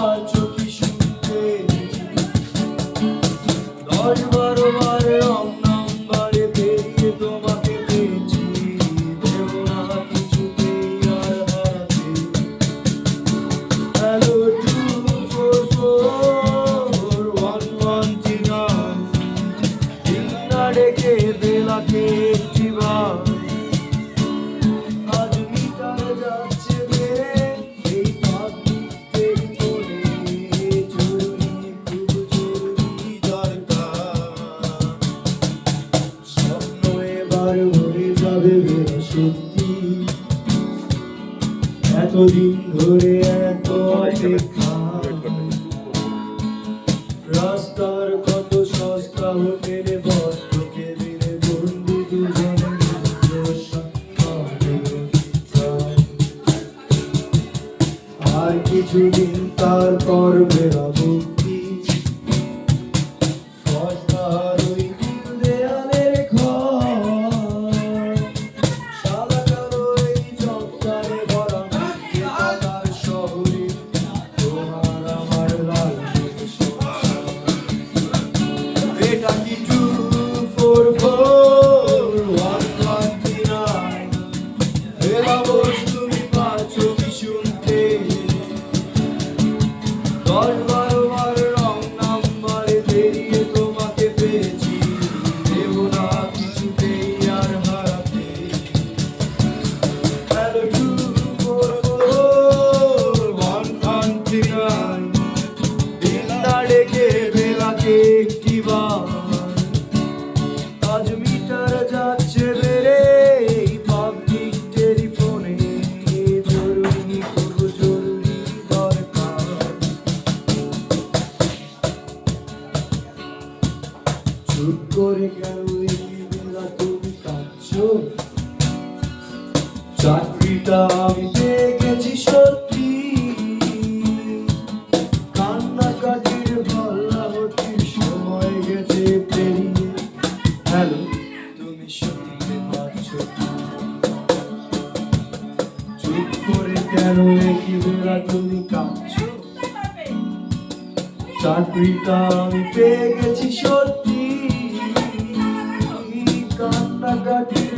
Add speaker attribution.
Speaker 1: পাচ্ছ কি শুনতে 10-12 বার রং নাম্বারে পেরিয়ে তোমাকে পেয়েছি দেব না কিছুতেই আর হারাতে হ্যালো 244-119 দিন না ডেকে বেলাকে একটিবার আজ মিটার যাচ্ছে বেড়ে এই পাবলিকের মনে জরুরি খুব জরুরি দরকার স্বপ্ন এবার হয়ে যাবে বেড়া সত্যি এতদিন ধরে এত অপেক্ষা রাস্তার কত সস্তা হোটেলে বস্ত্র কেবিনে বন্দি দুজনে আর কিছুদিন তারপর বেরাবো কি বস্তার ওই দেয়ালের ঘর সাদা কালো এই চত্বরে ভরা তার শহরে তোমার আমার লাল এটা কি 244-119 বেরাবো তুমি পাচ্ছ কি শুনতে 10-12 বার রং নাম্বারে পেরিয়ে তোমাকে পেয়েছি দেব না কিছুতেই আর হারাতে হ্যালো 244-119 দিন না ডেকে বেলাকে একটিবার আজ মিটার যাচ্ছে বেড়ে এই পাবলিক টেলিফোনে জরুরি খুব জরুরি দরকার চুপ করে কেন এই বেলা তুমি কাঁদছো চাকরিটা আমি পেয়ে গেছি সত্যি কান্নাকাটির ভাল্লাহতির সময় গেছে পেরিয়ে হ্যালো তুমি শুনতে পাচ্ছ চুপ করে কেন একই বেলা তুমি কাঁদছো চাকরিটা আমি পেয়ে গেছি সত্যি কান্নাকাটির